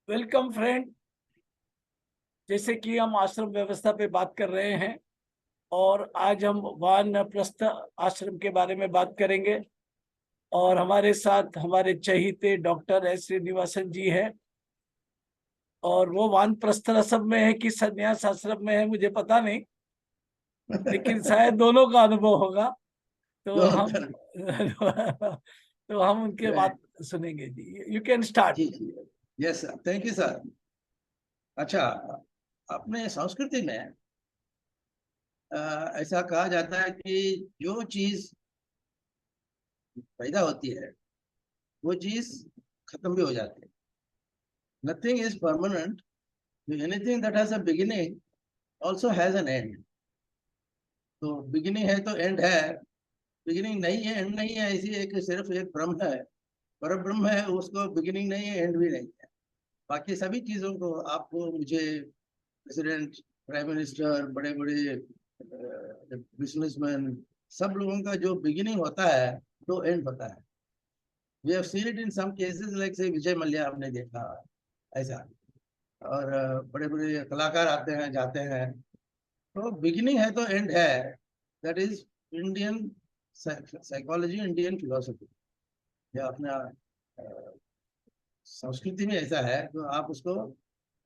Welcome friend. जैसे कि हम आश्रम व्यवस्था पे बात कर रहे हैं और आज हम वानप्रस्थ आश्रम के बारे में बात करेंगे। और हमारे साथ हमारे चहीते डॉक्टर एस श्रीनिवासन जी है। और वो वानप्रस्थ आश्रम में है कि संन्यास आश्रम में है मुझे पता नहीं, लेकिन शायद दोनों का अनुभव होगा। तो दोनों हम तरफ। तो हम उनके बात सुनेंगे। जी यू कैन स्टार्ट। जी जी। Yes sir, thank you sir. अच्छा, अपने संस्कृति में ऐसा कहा जाता है कि जो चीज पैदा होती है वो चीज खत्म भी हो जाती है। Nothing is permanent. Anything that has a beginning also has an and. तो बिगिनिंग है तो एंड है, बिगिनिंग नहीं है एंड नहीं है, इसी एक सिर्फ एक ब्रह्म है। पर ब्रह्म है, उसको बिगिनिंग नहीं है एंड भी नहीं है। बाकी सभी चीजों को आपको मुझे प्रेसिडेंट, प्राइम मिनिस्टर, बड़े बड़े बिजनेसमैन, सब लोगों का जो बिगिनिंग होता है तो एंड होता है। We have seen it in some cases like say Vijay Mallya हमने देखा ऐसा। और बड़े बड़े कलाकार आते हैं जाते हैं। तो बिगिनिंग है तो एंड है। That is Indian psychology, Indian philosophy. या अपना संस्कृति में ऐसा है तो आप उसको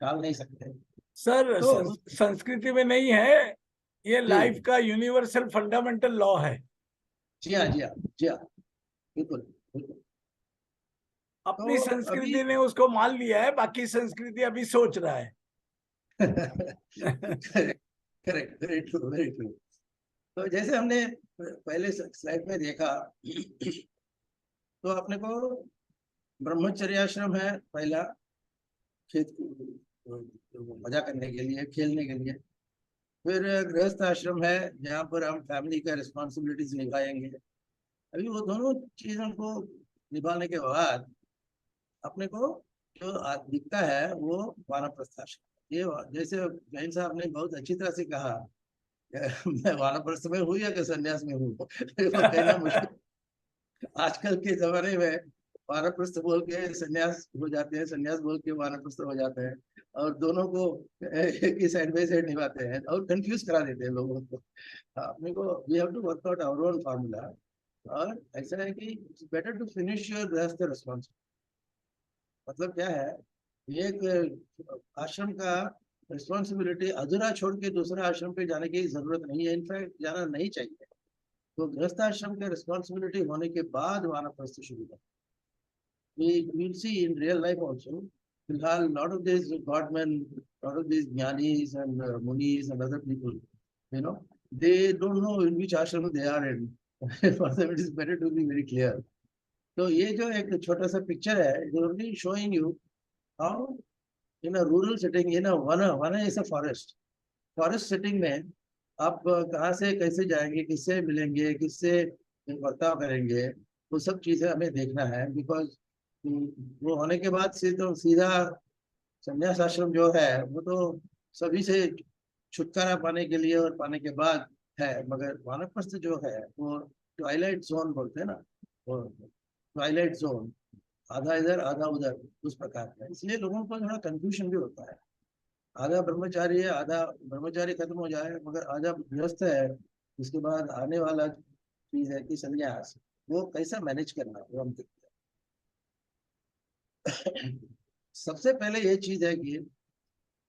टाल नहीं सकते। सर तो संस्कृति में नहीं है, ये जी लाइफ का यूनिवर्सल फंडामेंटल लॉ है। जी हाँ, जी हाँ, जी हाँ, बिल्कुल बिल्कुल। अपनी तो अभी संस्कृति ने उसको मान लिया है, बाकी संस्कृति अभी सोच रहा है। Correct, correct, very true, very true. तो जैसे हमने पहले स्लाइड में देखा, तो अपने को ब्रह्मचर्य आश्रम है पहला, खेत मजा करने के लिए, खेलने के लिए। फिर गृहस्थ आश्रम है जहाँ पर हम फैमिली का रिस्पॉन्सिबिलिटीज निभाएंगे। अभी वो दोनों चीजों को निभाने के बाद अपने को जो दिखता है वो वानप्रस्थ आश्रम। ये जैसे जैन साहब ने बहुत अच्छी तरह से कहा, मैं वानप्रस्थ में हूँ या कि संन्यास में हूँ। वो कहना मुश्किल। आजकल के जमाने में वानप्रस्थ बोल के संन्यास हो जाते हैं, संन्यास बोल के वानप्रस्थ हो जाते हैं। और दोनों को एक ही साइड बाई साइड निभाते हैं और कंफ्यूज करा देते हैं लोगों को। अपने को we have to work out our own formula. और ऐसा है कि it's better to finish your गृहस्थ रिस्पॉन्सिबिलिटी। मतलब क्या है, ये एक आश्रम का रिस्पॉन्सिबिलिटी अधूरा छोड़ के दूसरा आश्रम पे जाने की जरूरत नहीं है, इनफैक्ट जाना नहीं चाहिए। तो गृहस्थ आश्रम के रिस्पॉन्सिबिलिटी होने के बाद वानप्रस्थ शुरू कर। we will see in real life also. Filhal, lot of these godmen, lot of these jnanis and munis and other people, they don't know in which ashram they are in. For them, it is better to be very clear. तो ये जो एक छोटा सा picture है, it only showing you how in a rural setting, in a one is a forest. Forest setting में आप कहाँ से कैसे जाएंगे, किससे मिलेंगे, किससे बर्ताव करेंगे, वो सब चीजें हमें देखना है। बिकॉज वो होने के बाद से तो सीधा संन्यास आश्रम जो है वो तो सभी से छुटकारा पाने के लिए और पाने के बाद है। मगर वानप्रस्थ जो है वो ट्वाइलाइट जोन बोलते हैं ना, वो ट्वाइलाइट जोन, आधा इधर आधा उधर, उस प्रकार का। इसलिए लोगों को थोड़ा कंफ्यूजन भी होता है। आधा ब्रह्मचारी है, आधा ब्रह्मचारी खत्म हो जाए मगर आधा गृहस्थ है। उसके बाद आने वाला चीज है कि संन्यास, वो कैसा मैनेज करना वो हम देखते हैं। सबसे पहले ये चीज है कि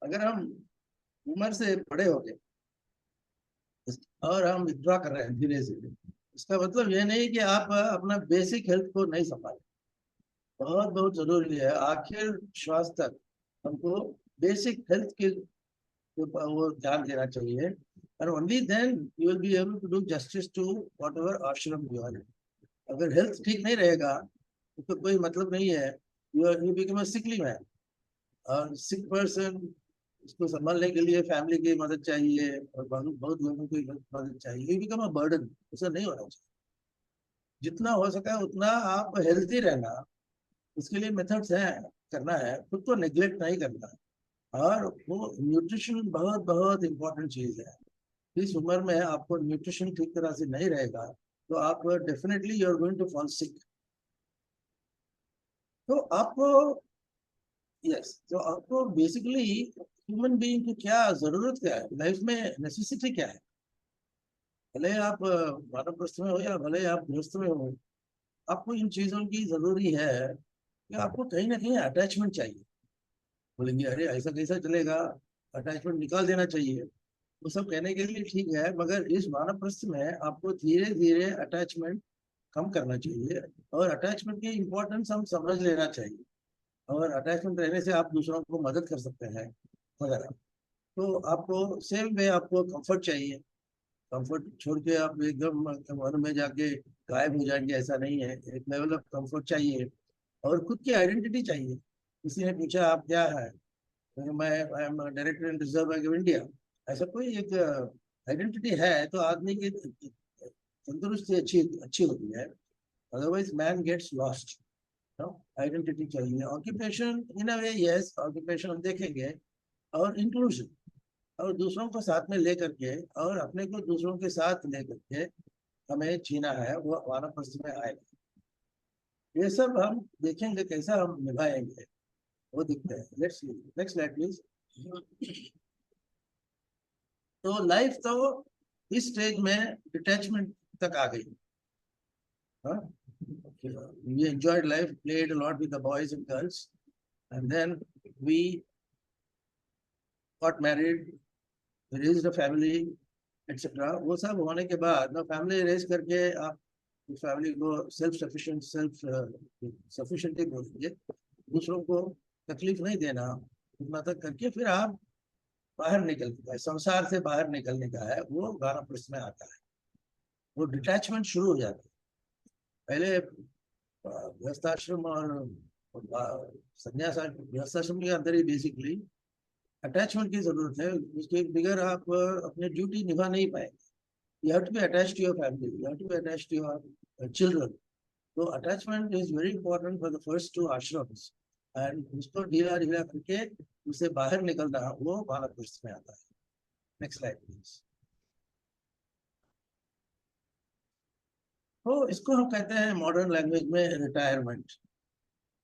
अगर हम उम्र से बड़े हो गए और हम विथड्रॉ कर रहे हैं धीरे धीरे, इसका मतलब ये नहीं कि आप अपना बेसिक हेल्थ को नहीं संभालें। बहुत बहुत जरूरी है आखिर श्वास तक हमको बेसिक हेल्थ के ऊपर वो ध्यान देना चाहिए। और only then you will be able to do justice to whatever ashram you are. अगर हेल्थ ठीक नहीं रहेगा तो कोई मतलब नहीं है। You become a sickly man. और सिक पर्सन, उसको संभालने के लिए फैमिली की मदद चाहिए और बहुत बहुत लोगों की मदद चाहिए। You become a burden. ऐसा नहीं होना चाहिए। जितना हो सका उतना आप हेल्थी रहना, उसके लिए मेथड्स हैं, करना है, खुद को नेग्लेक्ट नहीं करना। और वो न्यूट्रिशन बहुत बहुत इंपॉर्टेंट चीज है। इस उम्र में आपको न्यूट्रिशन ठीक तरह से नहीं रहेगा तो आप definitely you are going to fall sick. तो आपको यस, तो आपको बेसिकली ह्यूमन बीइंग की क्या जरूरत, क्या है लाइफ में, नेसेसिटी क्या है। भले आप वानप्रस्थ में हो या भले आप गृहस्थ में हो, आपको इन चीजों की जरूरी है कि आपको कहीं ना कहीं अटैचमेंट चाहिए। बोलेंगे अरे ऐसा कैसा चलेगा, अटैचमेंट निकाल देना चाहिए। वो सब कहने के लिए ठीक है, मगर इस वानप्रस्थ में आपको धीरे धीरे अटैचमेंट कम करना चाहिए, और अटैचमेंट की इम्पोर्टेंस हम समझ लेना चाहिए। और अटैचमेंट रहने से आप दूसरों को मदद कर सकते हैं वगैरह। तो आपको सेम वे आपको कंफर्ट चाहिए। कंफर्ट छोड़ के आप एकदम वन में जाके गायब हो जाएंगे, ऐसा नहीं है। एक लेवल ऑफ कंफर्ट चाहिए, और खुद की आइडेंटिटी चाहिए। किसी ने पूछा आप क्या है, तो मैं I am director in reserve bank of India. ऐसा कोई एक आइडेंटिटी है तो आदमी की तंदुरुस्ती अच्छी अच्छी होती है। Otherwise man gets lost. Identity चाहिए। Occupation in a way, yes occupation हम देखेंगे, और इंक्लूजन, और दूसरों को साथ में लेकर के, और अपने को दूसरों के साथ लेकर के हमें जीना है, वो वानप्रस्थ में आएगा। ये सब हम देखेंगे कैसा हम निभाएंगे, वो दिखते हैं। Let's next slide please. तो लाइफ तो इस स्टेज में डिटैचमेंट तक आ गई। हाँ, we enjoyed life, played a lot with the boys and girls, and then we got married, raised a family, etc. वो सब होने के बाद ना, फैमिली रेज करके आप फैमिली को सेल्फ सफिशिएंटली बोलेंगे, दूसरों को तकलीफ नहीं देना, उतना तक करके फिर आप बाहर निकलते हैं, संसार से बाहर निकलने का है, वो वानप्रस्थ में आता है। वो डिटैचमेंट शुरू हो जाता है। पहले गृहस्थाश्रम और संन्यास, गृहस्थाश्रम के अंदर ही बेसिकली अटैचमेंट की जरूरत है। उसके बगैर आप अपने ड्यूटी निभा नहीं पाएंगे। You have to be attached to your family. You have to be attached to your children. So attachment is very important for the first two ashrams. And उसको ढीला ढीला करके उसे बाहर निकलना, वो वानप्रस्थ में आता है। Next slide please. तो इसको हम कहते हैं मॉडर्न लैंग्वेज में रिटायरमेंट।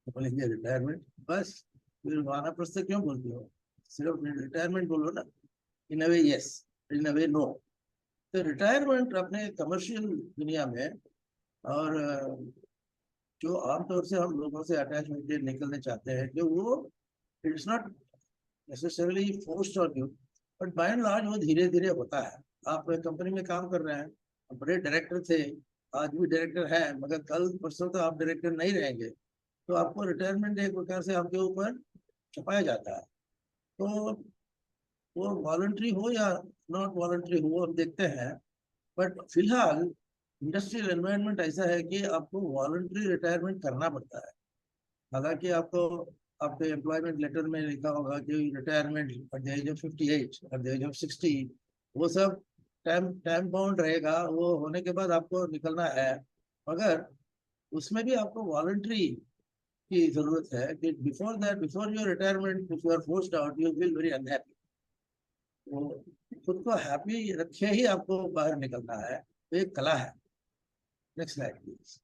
बोलेंगे रिटायरमेंट बस, फिर वानप्रस्थ क्यों बोलते हो, सिर्फ रिटायरमेंट बोलो ना। इन a way yes, in a way no. तो रिटायरमेंट अपने कमर्शियल दुनिया में, और जो आमतौर से हम लोगों से अटैचमेंट निकलने चाहते हैं, कि वो it's not necessarily forced on you, but by and large वो धीरे धीरे होता है। आप कंपनी में काम कर रहे हैं, आप बड़े डायरेक्टर थे, आज भी डायरेक्टर है, मगर कल परसों तो आप डायरेक्टर नहीं रहेंगे। तो आपको रिटायरमेंट एक प्रकार से आपके ऊपर छपाया जाता है। तो वो वॉलंटरी हो या नॉट वॉलंटरी हो, हम देखते हैं। बट फिलहाल इंडस्ट्रियल एनवायरनमेंट ऐसा है कि आपको वॉलंटरी रिटायरमेंट करना पड़ता है। हालांकि आपको आपके एम्प्लॉयमेंट लेटर में लिखा होगा कि retirement at the age of 58, at the age of 60, वो सब टाइम टाइम बाउंड रहेगा, वो होने के बाद आपको निकलना है। मगर उसमें भी आपको वॉलंटरी की जरूरत है, कि before that, before your retirement, if you are forced out, you feel very unhappy. वो खुद को हैप्पी रखे ही आपको बाहर निकलना है, तो एक कला है। Next slide please.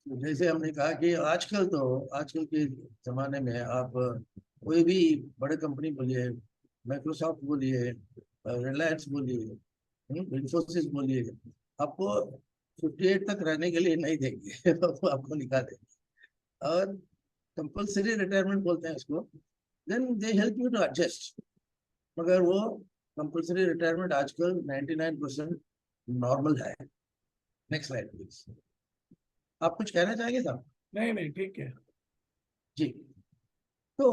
जैसे हमने कहा कि आजकल के जमाने में आप कोई भी बड़े कंपनी बोलिए, माइक्रोसॉफ्ट बोलिए, रिलायंस बोलिए, इन्फोसिस बोलिए, आपको 58 तक रहने के लिए नहीं देंगे। वो आपको निकाल देंगे, और कंपल्सरी रिटायरमेंट बोलते हैं इसको। Then they help you to adjust. मगर वो कंपल्सरी रिटायरमेंट आजकल 99% नॉर्मल है। Next slide please. आप कुछ कहना चाहेंगे साहब? नहीं नहीं, ठीक है। जी। तो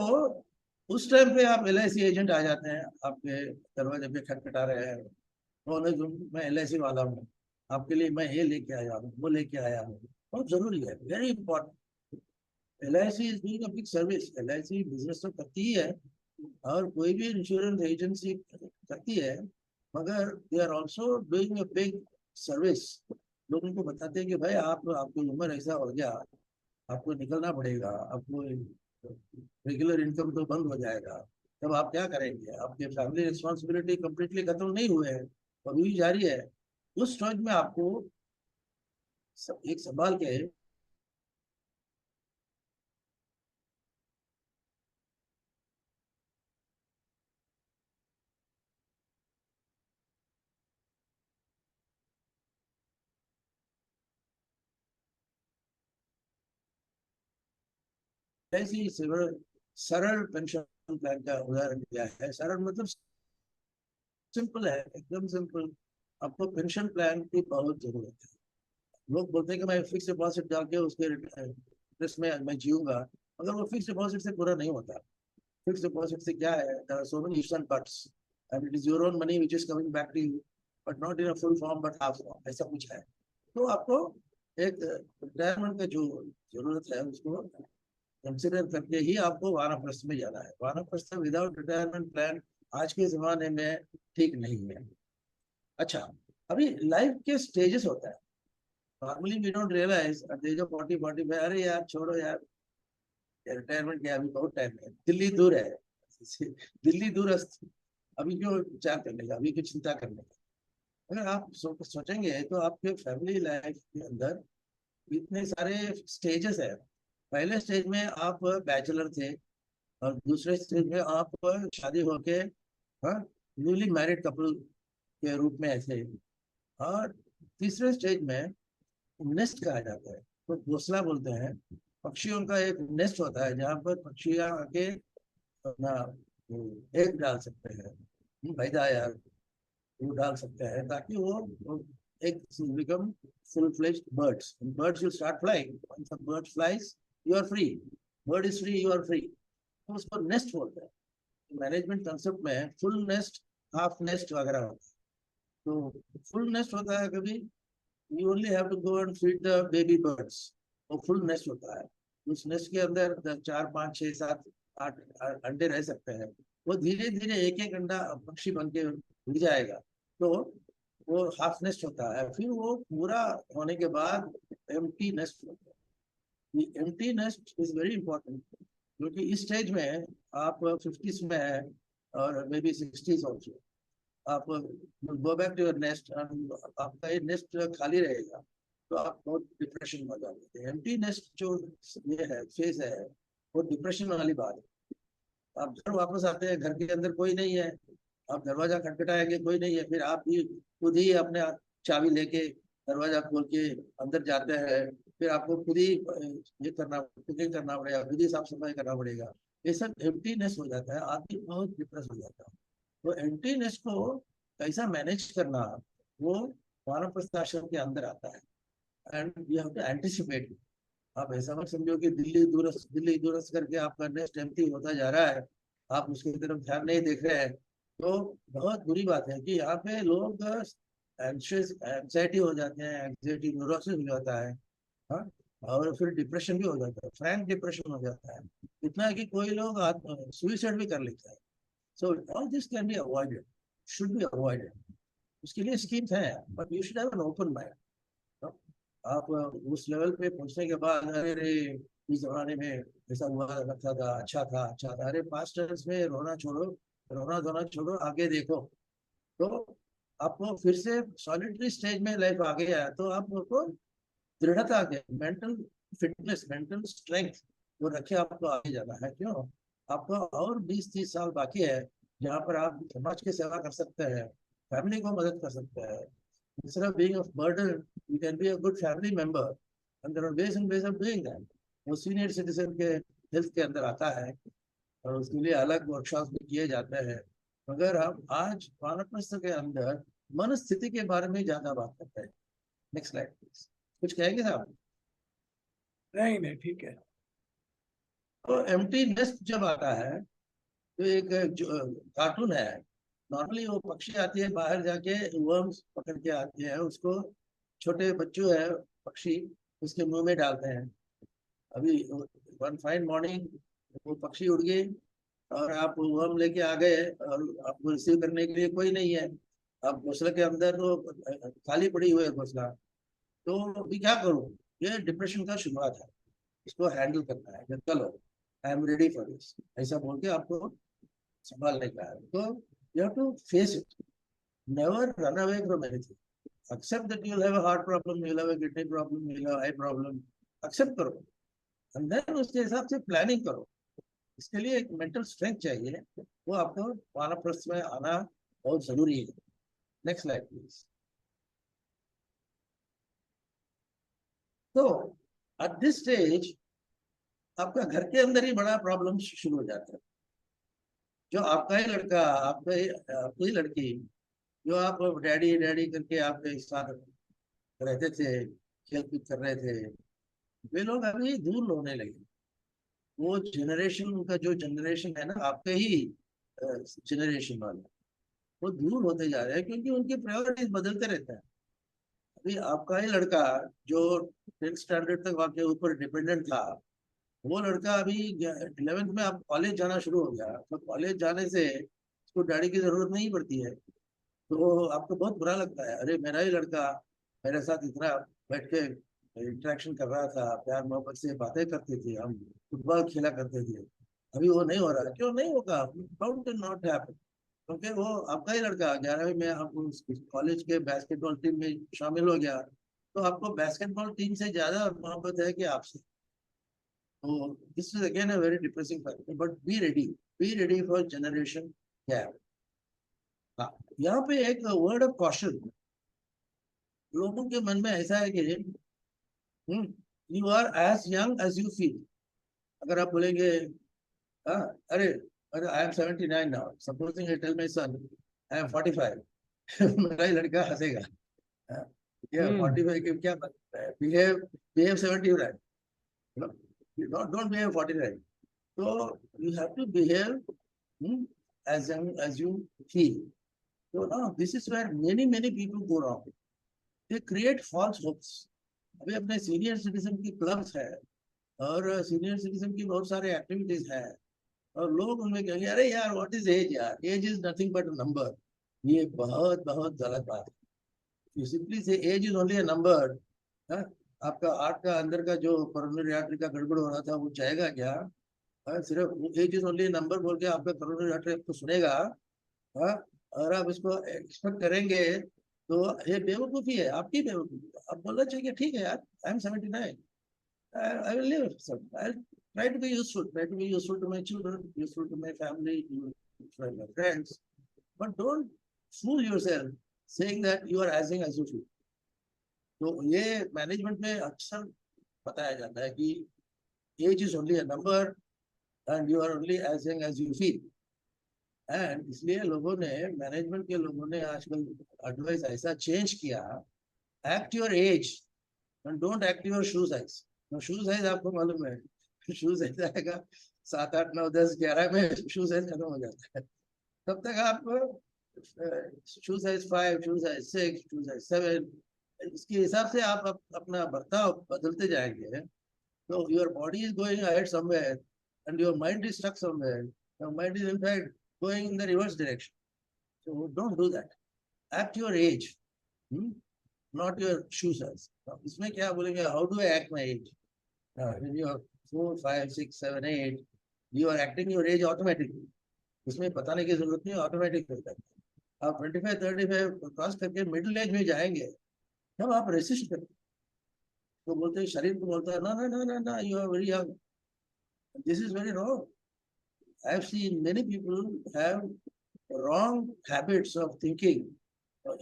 उस टाइम पे आप LIC एजेंट आ जाते हैं, आपके दरवाजे पे खटखटा रहे हैं, बोले जो मैं LIC वाला हूँ, आपके लिए मैं ये लेके आया हूँ, वो लेके आया हूँ। बहुत जरूरी है, very important. LIC is doing a big service. LIC business तो करती ही है, और कोई भी इंश्योरेंस एजेंसी करती है, मगर they are also doing a big service. लोगों को बताते हैं कि भाई आप, आपकी उम्र ऐसा हो गया, आपको निकलना पड़ेगा, आपको रेगुलर इनकम तो बंद हो जाएगा, तब आप क्या करेंगे? आपके फैमिली रिस्पॉन्सिबिलिटी कंप्लीटली खत्म नहीं हुए हैं, अभी भी जारी है। उस स्टेज में आपको एक संभाल के ऐसी सरल पेंशन प्लान का उदाहरण दिया है। सरल मतलब सिंपल है, एकदम सिंपल। आपको पेंशन प्लान की बहुत जरूरत है। लोग बोलते हैं कि मैं फिक्स डिपॉजिट डाल के उसके इंटरेस्ट में मैं जीऊंगा, मगर वो फिक्स डिपॉजिट से पूरा नहीं होता। फिक्स डिपॉजिट से क्या है, there are so many ifs and buts, and it is your own money which is coming back to you, but not in a full form but half form, ऐसा कुछ है। तो आपको एक रिटायरमेंट का जो जरूरत है उसको कंसिडर करके ही आपको वानप्रस्थ में जाना है। वानप्रस्थ विदाउट रिटायरमेंट प्लान आज के जमाने में ठीक नहीं है। अच्छा, अभी लाइफ के स्टेजेस होता है। Normally we don't realize at the age of 40-45, अरे यार छोड़ो यार, रिटायरमेंट क्या, अभी बहुत टाइम है, दिल्ली दूर है। दिल्ली दूरस्थ, अभी क्यों विचार करने का, अभी क्यों चिंता करने का। अगर आप सोचेंगे तो आपके फैमिली लाइफ के अंदर इतने सारे स्टेजेस है। पहले स्टेज में आप बैचलर थे, और दूसरे स्टेज में आप शादी होके न्यूली मैरिड कपल के रूप में थे, और तीसरे स्टेज में नेस्ट कहा जाता है, तो घोंसला बोलते हैं। पक्षियों का एक नेस्ट होता है जहाँ पर पक्षियाँ आके अपना एग डाल सकते हैं, पैदा यार वो डाल सकते हैं, ताकि वो एक become full fledged birds. Birds will start flying, once a bird flies you are free, bird is free you are free। तो उसको नेस्ट बोलते हैं। मैनेजमेंट कंसेप्ट में फुल नेस्ट, हाफ नेस्ट वगैरह होता है। तो फुल नेस्ट होता है कभी you only have to go and feed the baby birds, वो फुल नेस्ट होता है। उस नेस्ट के अंदर 4, 5, 6, 7, 8 अंडे रह सकते हैं। वो धीरे धीरे एक एक अंडा पक्षी बन के उड़ जाएगा, तो वो हाफ नेस्ट होता है। फिर वो पूरा होने के बाद एम्प्टी नेस्ट होता है। Empty nest is very important, क्योंकि इस स्टेज में आप 50s में है, और मे बी 60s ऑल्सो, आप go back to your nest, आपका ये नेस्ट खाली रहेगा, तो आप बहुत डिप्रेशन में जाओगे। एम्प्टी नेस्ट जो ये है फेज है, वो डिप्रेशन वाली बात है। आप घर वापस आते हैं, घर के अंदर कोई नहीं है, आप दरवाजा खटखटाएंगे, कोई नहीं है, फिर आप ही खुद ही अपने चाबी लेके दरवाजा खोल के अंदर जाते हैं। फिर आपको खुद ही ये करना, कुकिंग करना पड़ेगा, खुद ही साफ सफाई करना पड़ेगा। ये सब एम्प्टीनेस हो जाता है, आदमी बहुत डिप्रेस हो जाता है। तो एम्प्टीनेस को कैसा मैनेज करना, वो वानप्रस्थ आश्रम के अंदर आता है। And you have to anticipate. आप ऐसा मत समझो कि दिल्ली दूरस्थ करके आपका नेक्स्ट एम्प्टी होता जा रहा है, आप उसकी तरफ ध्यान नहीं देख रहे हैं, तो बहुत बुरी बात है कि यहाँ पे लोग एंजाइटी हो जाते हैं, एंजाइटी न्यूरोसिस हो जाता है, हाँ, और फिर डिप्रेशन भी हो जाता है, फ्रैंक डिप्रेशन हो जाता है। इतना है कि कोई लोग सुइसाइड भी कर लेता है। So all this can be avoided, should be avoided. उसके लिए स्कीम्स हैं, but you should have an open mind. आप उस लेवल पे पहुंचने के बाद, अरे इस जमाने में ऐसा हुआ रखा था, अच्छा था, अच्छा था, अरे पास्ट टेंस में रोना छोड़ो, रोना धोना छोड़ो, आगे देखो। तो आपको फिर से सॉलिटरी स्टेज में लाइफ आ गया, तो आपको दृढ़ता के, मेंटल फिटनेस, मेंटल स्ट्रेंथ वो रखे आपको आगे जाना है। क्यों, आपको और 20-30 साल बाकी है, जहाँ पर आप समाज की सेवा कर सकते हैं, फैमिली को मदद कर सकते हैं। Instead of being a burden, you can be a good family member, and there are ways and ways of doing that। वो सीनियर सिटीजन के हेल्थ के अंदर आता है, और उसके लिए अलग वर्कशॉप भी किए जाते हैं। मगर हम आज वानप्रस्थ के अंदर मन स्थिति के बारे में ज्यादा बात करते हैं। Next slide please. कुछ कहेंगे साहब? नहीं नहीं, ठीक है। तो एम्प्टी नेस्ट जब आता है, तो एक कार्टून है। नॉर्मली वो पक्षी आती है, बाहर जाके वर्म्स पकड़ के आती है, उसको छोटे बच्चों है पक्षी उसके मुंह में डालते हैं। अभी वन फाइन मॉर्निंग वो पक्षी उड़ गई, और आप वर्म लेके आ गए, और आपको रिसीव करने के लिए कोई नहीं है। आप घोंसले के अंदर तो खाली पड़ी हुई है घोंसला, तो अभी क्या करूँ? ये डिप्रेशन का शुरुआत है, इसको हैंडल करना है। चलो, I am ready for this, ऐसा बोल के आपको संभालने का है। तो you have to face it, never run away from anything. Except that you will have a heart problem, you will have a kidney problem, you will have eye problem, except करो, एंड देन उसके हिसाब से प्लानिंग करो। इसके लिए एक मेंटल स्ट्रेंथ चाहिए, वो आपको वानप्रस्थ में आना बहुत जरूरी है। Next slide please. तो एट दिस स्टेज आपका घर के अंदर ही बड़ा प्रॉब्लम शुरू हो जाता है। जो आपका ही लड़का, आपकी ही लड़की, जो आप डैडी डैडी करके आपके साथ रहते थे, खेल कूद कर रहे थे, वे लोग अभी दूर होने लगे। वो जनरेशन, उनका जो जनरेशन है ना, आपके ही जनरेशन वाला, वो दूर होते जा रहे हैं क्योंकि उनकी प्रायोरिटीज बदलते रहते हैं। अभी आपका ही लड़का जो 10th स्टैंडर्ड तक आपके ऊपर डिपेंडेंट था, वो लड़का अभी 11th में आप कॉलेज जाना शुरू हो गया, तो कॉलेज जाने से उसको डैडी की जरूरत नहीं पड़ती है। तो आपको बहुत बुरा लगता है, अरे मेरा ही लड़का मेरे साथ इतना बैठ के इंटरेक्शन कर रहा था, प्यार मोहब्बत से बातें करते थे, हम फुटबॉल खेला करते थे, अभी वो नहीं हो रहा। क्यों नहीं होगा? How can not happen? क्योंकि वो आपका ही लड़का 11वीं में आप कॉलेज के बास्केटबॉल टीम में शामिल हो गया, तो आपको बास्केटबॉल टीम से ज्यादा मोहब्बत है कि आपसे। तो this is again a very depressing factor, but be ready for generation gap. हाँ, यहाँ पे एक वर्ड ऑफ कॉशन लोगों के मन में ऐसा है कि you are as young as you feel. अगर आप बोलेंगे, हाँ, अरे अरे I am 79 now, supposing I tell my son I am 45, मेरा ही लड़का हंसेगा। हाँ, ये हम्म 45 के क्या बात है, बिहेव बिहेव 79, डोंट बिहेव 49। तो you have to behave as young as you feel. So now this is where many people go wrong. They create false hopes. अभी अपने सीनियर सिटीजन की क्लब्स है और सीनियर सिटीजन की बहुत सारे activities है, और लोग उनमें कहेंगे अरे यार व्हाट इज एज, यार age is nothing but a number. ये बहुत बहुत गलत बात है। You simply say age is only a number. आपका आर्ट का अंदर का जो कोरोनरी आर्टरी का गड़बड़ हो रहा था वो जाएगा क्या? सिर्फ एज इज ओनली नंबर बोल के आपका कोरोनरी आर्टरी आपको सुनेगा? हाँ, अगर आप इसको एक्सपेक्ट करेंगे तो ये बेवकूफ़ी है, आपकी बेवकूफ़ी है। आप बोलना चाहिए ठीक है यार, आई am 79, I will live some. I'll try to be useful to my children, useful to my family, to my friends. But don't fool yourself saying that you are as young as you feel. तो ये management में अक्सर बताया जाता है कि age is only a number and you are only as young as you feel. And इसलिए लोगों ने, मैनेजमेंट के लोगों ने आजकल एडवाइस ऐसा चेंज किया, act your age and don't act your shoe size. Shoe size आपको मालूम है, शू साइज आएगा 7 8 9 10 11 में, शू साइज खत्म हो जाता है। तब तक आप शू साइज 5, शू साइज 6, शू साइज 7, इसके हिसाब से आप अपना बर्ताव बदलते जाएंगे। तो your body is going ahead somewhere and your mind is stuck somewhere. Your mind is in fact going in the reverse direction. So don't do that. Act your age, not your shoe size. Now, इसमें क्या बोलेंगे? How do I act my age? When you are 4, 5, 6, 7, 8, you are acting your age automatically. इसमें बताने की जरूरत नहीं, automatic होता है। आप 25, 35 क्रॉस करके मिडिल एज में जाएंगे, तब आप रेसिस्ट करते, तो बोलते हैं, शरीर को बोलता है ना ना ना ना ना, you are very young. This is very wrong. I have seen many people have wrong habits of thinking,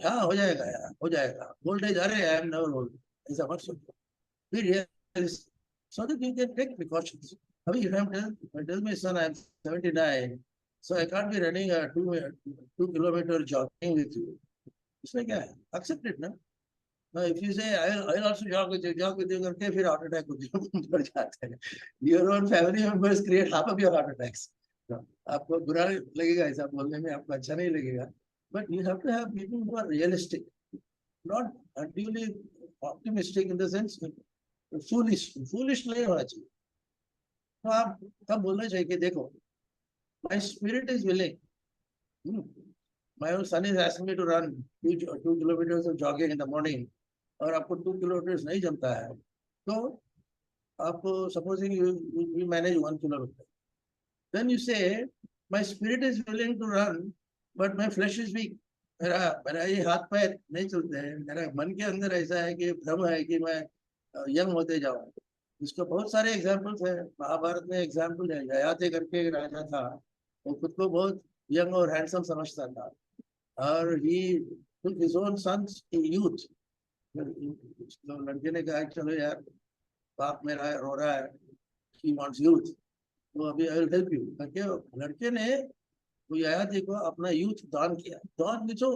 हाँ हो जाएगा यार, हो जाएगा, ओल्ड एज, अरे आई एम नेवर ओल्ड, ऐसा मत सोचो। फिर ये so that you can take precautions. अभी if I tell my son I am 79, so I can't be running a 2 kilometer jogging with you. इसमें क्या है? Accept it ना। Now if you say I'll also jog with you करके फिर heart attack बढ़ जाता है। Your own family members create half of your heart attacks. आपको बुरा लगेगा ऐसा बोलने में, आपको अच्छा नहीं लगेगा, but you have to have people who are realistic, not unduly optimistic in the sense foolish नहीं होना चाहिए। तो आप तब बोलना चाहिए कि देखो, my spirit is willing, my own son is asking me to run 2 kilometers of jogging in the morning, और आपको 2 kilometers नहीं जमता है, तो आप supposing you manage 1 kilometer, then you say my spirit is willing to run but my flesh is weak. मेरा मेरा ये हाथ पैर नहीं चलते हैं, मेरा मन के अंदर ऐसा है कि भ्रम है कि मैं यंग होते जाऊं। इसके बहुत सारे एग्जाम्पल्स हैं, महाभारत में एग्जाम्पल है, ययाति करके एक राजा था, वो खुद को बहुत यंग और हैंडसम समझता था, और ही took his own sons in youth। तो लड़के ने कहा चलो यार, बाप मेरा रो रहा है, ही वांट्स यूथ, तो अभी आई विल हेल्प यू करके लड़के ने वो ययाति को अपना यूथ दान किया। दान में तो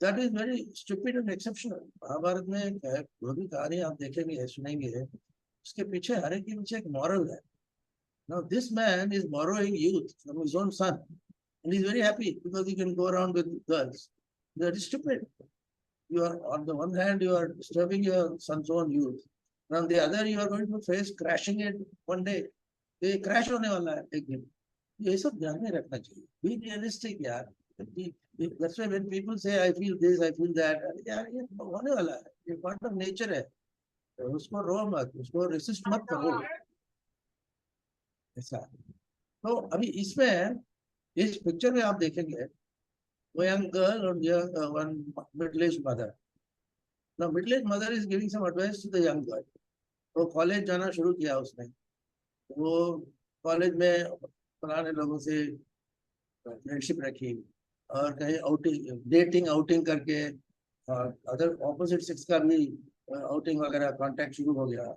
that is very stupid and exceptional. Mahabharat में एक है, वो भी कहानी आप देखेंगे सुनेंगे, उसके पीछे हर एक के पीछे एक मॉरल है। Now this man is borrowing youth from his own son, and he's very happy because he can go around with girls. That is stupid. You are, on the one hand, you are disturbing your son's own youth, and on the other, you are going to face crashing it one day. ये crash होने वाला है एक दिन। ये सब ध्यान में रखना चाहिए। Be realistic यार। That's why when people say I feel this, I feel that, यार ये होने वाला है, ये part of nature है। तो उसको रो मत, उसको resist मत करो, ऐसा। तो अभी इसमें इस पिक्चर में आप देखेंगे वो यंग गर्ल और one middle age mother. The middle age mother is giving some advice to the young girl. वो कॉलेज जाना शुरू किया उसने। वो कॉलेज में पुराने लोगों से फ्रेंडशिप रखी और कहीं आउटिंग डेटिंग आउटिंग करके अदर ऑपोजिट सेक्स का भी आउटिंग वगैरह कांटेक्ट शुरू हो गया।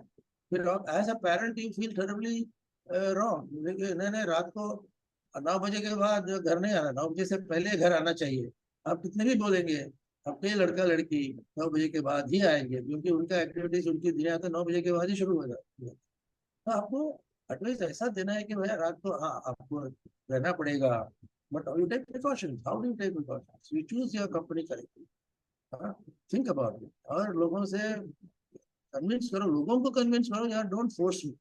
फिर आप as a parent you feel terribly wrong. नहीं नहीं, रात को 9 बजे के बाद घर नहीं आना, 9 बजे से पहले घर आना चाहिए। आप कितने भी बोलेंगे, आपके लड़का लड़की 9 बजे के बाद ही आएंगे, क्योंकि उनका एक्टिविटीज उनकी दुनिया तो 9 बजे के बाद ही शुरू हो जाती है। तो आपको एटलीस्ट ऐसा देना है कि भैया रात को हाँ आपको रहना पड़ेगा, but you take precaution. How do you take precaution? You choose your company correctly. Think about it और लोगों से कन्विंस करो, लोगों को कन्विंस करो यार, डोंट फोर्स मी।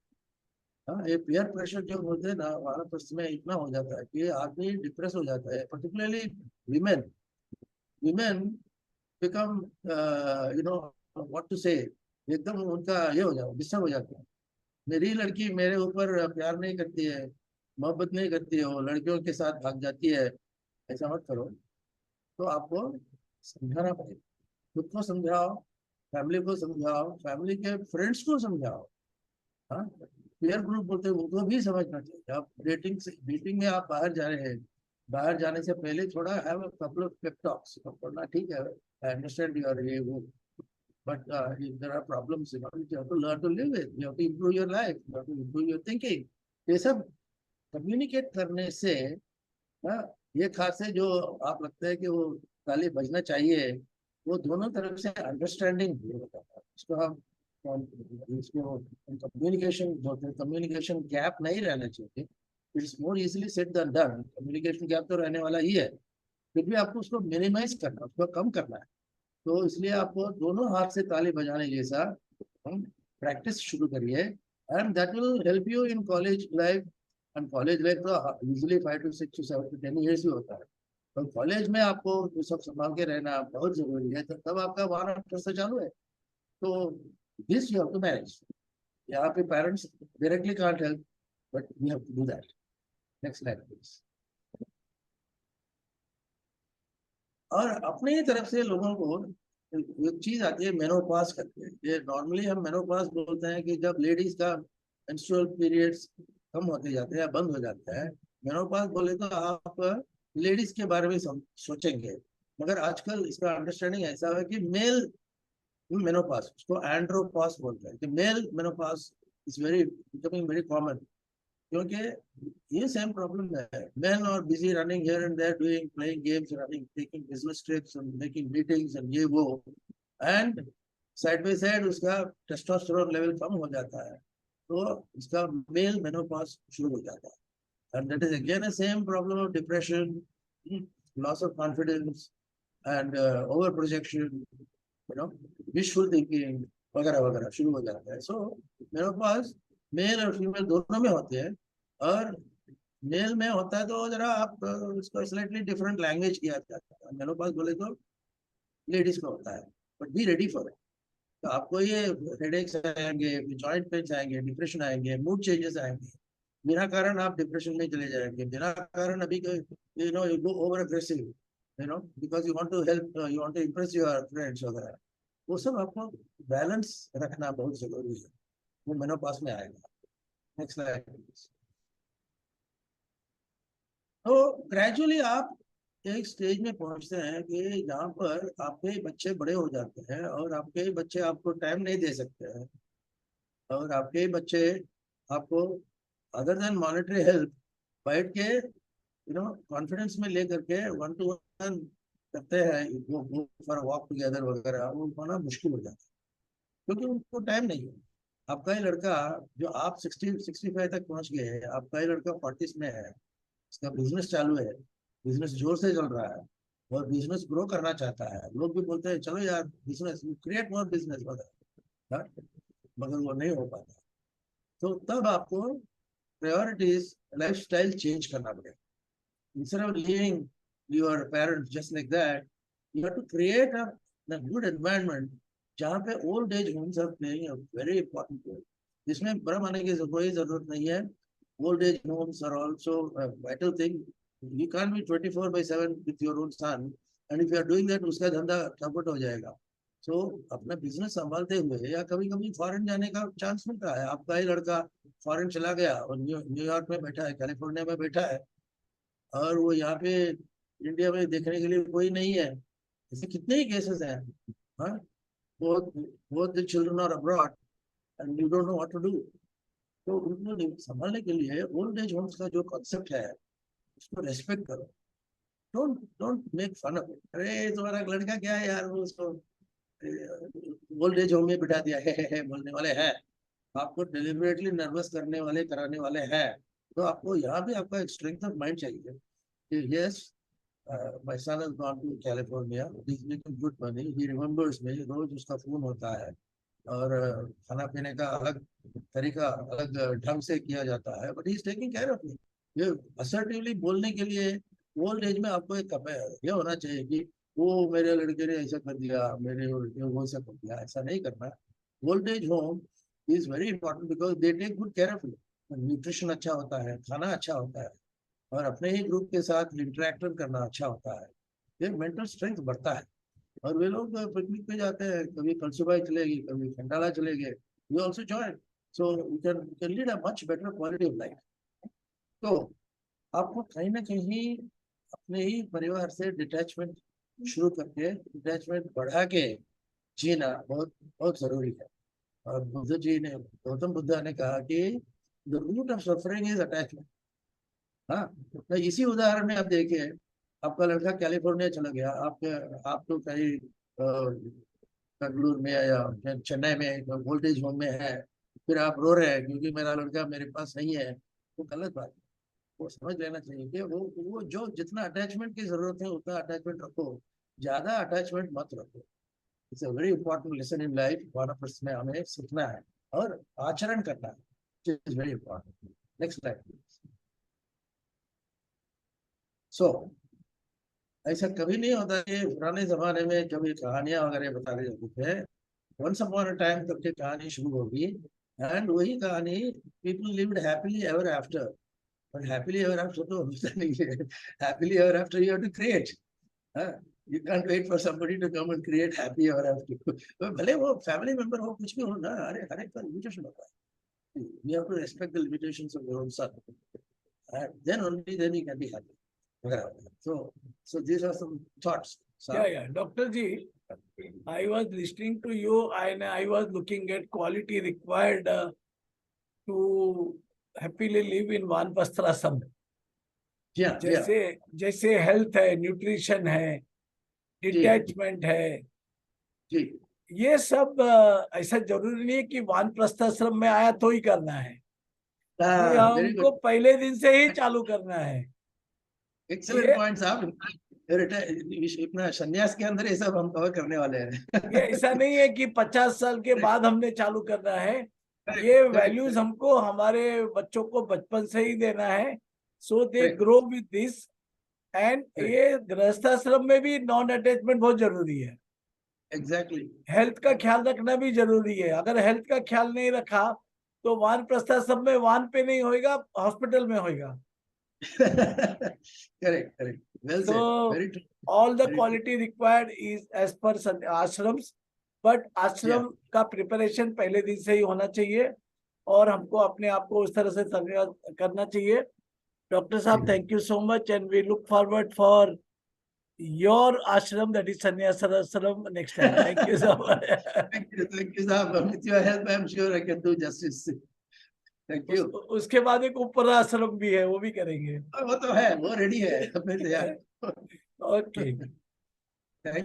हाँ, ये पीयर प्रेशर जो होते हैं ना भारत में इतना हो जाता है कि आदमी डिप्रेस हो जाता है, particularly women. Women become you know what to say, एकदम उनका ये हो जाता है, डिस्टर्ब हो जाता है। मेरी लड़की मेरे ऊपर प्यार नहीं करती है, मोहब्बत नहीं करती है, वो लड़कियों के साथ भाग जाती है, ऐसा मत करो। तो आपको समझाना पड़ेगा, खुद को समझाओ, फैमिली को समझाओ, फैमिली के फ्रेंड्स को समझाओ। हाँ, पीयर ग्रुप बोलते हैं उनको भी समझना चाहिए। आप डेटिंग में आप बाहर जा रहे हैं, बाहर जाने से पहले थोड़ा have a couple of Pep talks पढ़ना ठीक है। आई अंडरस्टैंड योर ये वो, but if there are problems, you have to learn to live with, you have to improve your life, you have to improve your thinking। ये सब communicate करने से हाँ, ये खासे जो आप लगता है कि वो ताली बजना चाहिए, वो दोनों तरफ से अंडरस्टैंडिंग होता है। इसको इसको कम्युनिकेशन बोलते हैं। कम्युनिकेशन गैप नहीं रहना चाहिए। It's more easily said than done. Communication gap तो रहने वाला ही है, फिर भी आपको उसको मिनिमाइज करना, उसको कम करना है। तो इसलिए आपको दोनों हाथ से ताली बजाने जैसा प्रैक्टिस शुरू करिए, and that will help you in college life. And college life तो usually 5 to 6 to 7 to 10 years ही होता है। तो कॉलेज में आपको ये सब संभाल के रहना बहुत जरूरी है, तब आपका वहाँ ट्रस्ट चालू है। तो this you have to manage. यहाँ पे parents directly can't help, but we have to do that. Next slide please. और अपने ही तरफ से लोगों को एक चीज आती है मेनोपास करके। ये नॉर्मली हम मेनोपास बोलते हैं कि जब लेडीज का मेंस्ट्रुअल पीरियड्स कम होते जाते हैं या बंद हो जाते हैं। मेनोपास बोले तो आप लेडीज के बारे में सोचेंगे, मगर आजकल इसका अंडरस्टैंडिंग ऐसा है कि मेल मेनोपास, उसको एंड्रोपास बोलते हैं, कि male menopause is very becoming very common. क्योंकि ये सेम प्रॉब्लम है। Men are busy running here and there, doing playing games, running, taking business trips and making meetings and ये वो, and साइड बाय साइड उसका testosterone level कम हो जाता है, तो उसका मेल मेनोपॉज शुरू हो जाता है। And that is again a same problem of depression, loss of confidence and over projection, wishful thinking वगैरह वगैरह शुरू हो जाता है। सो मेनोपॉज मेल और फीमेल दोनों में होते हैं, और मेल में होता है तो जरा आप उसको स्लाइटली डिफरेंट लैंग्वेज किया जाता है। मेनोपॉज बोले तो लेडीज का होता है, but be ready for it. तो आपको ये हेडेक्स आएंगे, जॉइंट पेन्स आएंगे, डिप्रेशन आएंगे, मूड चेंजेस आएंगे, बिना कारण आप डिप्रेशन में चले जाएंगे, बिना कारण अभी you go over aggressive, because you want to help, you want to impress your friends वगैरह। वो सब आपको बैलेंस रखना बहुत जरूरी है, वो मेनोपॉज में आएगा। Next slide. तो ग्रेजुअली आप एक स्टेज में पहुंचते हैं कि जहाँ पर आपके बच्चे बड़े हो जाते हैं और आपके बच्चे आपको टाइम नहीं दे सकते हैं, और आपके बच्चे आपको अदर देन मॉनेटरी हेल्प बैठ के कॉन्फिडेंस में ले करके 1-to-1 करते हैं, वो फॉर वॉक टुगेदर वगैरह, वो होना मुश्किल हो जाता है क्योंकि उनको टाइम नहीं है। आपका ही लड़का, जो आप 60-65 तक पहुंच गए हैं, आपका ही लड़का 40 में है, इसका बिजनेस चालू है, बिजनेस जोर से चल रहा है और बिजनेस ग्रो करना चाहता है। लोग भी बोलते हैं चलो यार बिजनेस, क्रिएट मोर बिजनेस वगैरह, मगर वो नहीं हो पाता। तो तब आपको प्रायोरिटीज, लाइफस्टाइल चेंज करना पड़ेगा। Instead of leaving your parents just like that, you have to create a good environment जहाँ पे old age homes are playing a very important role. इसमें बड़ा मानने की कोई जरूरत नहीं है। Old age homes are also a vital thing. You can't be 24/7 with your own son, and if you are doing that, उसका धंधा ठपट हो जाएगा। So अपना बिजनेस संभालते हुए, या कभी कभी फॉरेन जाने का चांस मिलता है, आपका ही लड़का फॉरेन चला गया और न्यूयॉर्क में बैठा है, कैलिफोर्निया में बैठा है, और वो यहाँ पे इंडिया में देखने के लिए कोई नहीं है। ऐसे कितने ही केसेस हैं। हाँ, बहुत बहुत children are abroad and you don't know what to do. तो उनको संभालने के लिए ओल्ड एज होम्स का जो कॉन्सेप्ट है, उसको रेस्पेक्ट करो। Don't don't make fun of it. अरे तुम्हारा लड़का क्या है यार, वो उसको ओल्ड एज होम में बिठा दिया है बोलने वाले हैं, आपको डिलिबरेटली नर्वस करने वाले, कराने वाले हैं। तो आपको यहाँ भी आपका एक स्ट्रेंथ ऑफ माइंड चाहिए कि yes, my son has gone to California, he's making good money, he remembers me, रोज उसका फोन होता है, और खाना पीने का अलग तरीका, अलग ढंग से किया जाता है, but he is taking care of me. ये असर्टिवली बोलने के लिए ओल्ड एज में आपको एक ये होना चाहिए कि वो मेरे लड़के ने ऐसा कर दिया, मेरे लड़के ने वो ऐसा कर दिया, ऐसा नहीं करना। Old age home is very important because they take good care of you. Nutrition अच्छा होता है, खाना अच्छा होता है, और अपने ही ग्रुप के साथ इंटरेक्ट करना अच्छा होता है। ये मेंटल स्ट्रेंथ बढ़ता है। और वे लोग पिकनिक पे जाते हैं, कभी कलसुबाई चलेगी, कभी खंडाला चलेंगे, we also join, so you can lead a much better quality of life. तो आपको कहीं ना कहीं अपने ही परिवार से डिटैचमेंट शुरू करके, डिटैचमेंट बढ़ा के जीना बहुत बहुत जरूरी है। और बुद्ध जी ने, गौतम बुद्धा ने कहा कि the root of suffering is attachment. हाँ, तो इसी उदाहरण में आप देखिए, आपका लड़का कैलिफोर्निया चला गया, आप तो कहीं बेंगलुरु में या चेन्नई में वोल्टेज होम में है, फिर आप रो रहे हैं क्योंकि मेरा लड़का मेरे पास नहीं है, वो गलत बात है। वो समझ लेना चाहिए कि वो जो जितना अटैचमेंट की जरूरत है उतना अटैचमेंट रखो, ज्यादा अटैचमेंट मत रखो। It's a very important lesson in life, वानप्रस्थ में हमें सीखना है और आचरण करना है, is very important. Next slide please. So ऐसा कभी नहीं होता कि पुराने जमाने में जब ये कहानियां वगैरह बता रहे होते थे, वंस अपॉन अ टाइम करके कहानी शुरू होगी, एंड वही कहानी people lived happily ever after. But happily ever after तो होता नहीं है। Happily ever after you have to create. You can't wait for somebody to come and create happy ever after. भले वो फैमिली मेंबर हो, कुछ भी हो ना, अरे हर एक का लिमिटेशन होता है। You have to respect the limitations of your own son, then only then you can be happy. So these are some thoughts. Yeah, Dr. Ji, I was listening to you and I was looking at quality required to happily live in Vanprasthaashram. जैसे जैसे health है, nutrition है, detachment है, ये सब ऐसा जरूरी नहीं है कि वानप्रस्थाश्रम में आया तो ही करना है। ये हमको पहले दिन से ही चालू करना है। एक्सीलेंट पॉइंट साहब। इतना संन्यास के अंदर ये सब हम कवर करने वाले हैं। ये ऐसा नहीं है कि 50 साल के बाद हमने चालू करना है। ये वैल्यूज हमको हमारे बच्चों को बचपन से ही देना है, so they grow with this. And ये गृहस्थाश्रम में भी नॉन अटैचमेंट बहुत जरूरी है। एग्जैक्टली। हेल्थ का ख्याल रखना भी जरूरी है। अगर हेल्थ का ख्याल नहीं रखा तो वानप्रस्थाश्रम में वान पे नहीं होएगा, हॉस्पिटल में होएगा। correct, well said, very true. All the quality required is as per ashrams, but आश्रम का प्रिपरेशन पहले दिन से ही होना चाहिए और हमको अपने आप को उस तरह से करना चाहिए। डॉक्टर साहब, thank you so much and we look forward for your ashram, that is Sannyasashram, next time. Thank you so much. Thank you, sir. With your help, I'm sure I can do justice. Thank you. उसके बाद एक उपराश्रम भी है, वो भी करेंगे। वो तो है, वो रेडी है, अपने तैयार। ओके।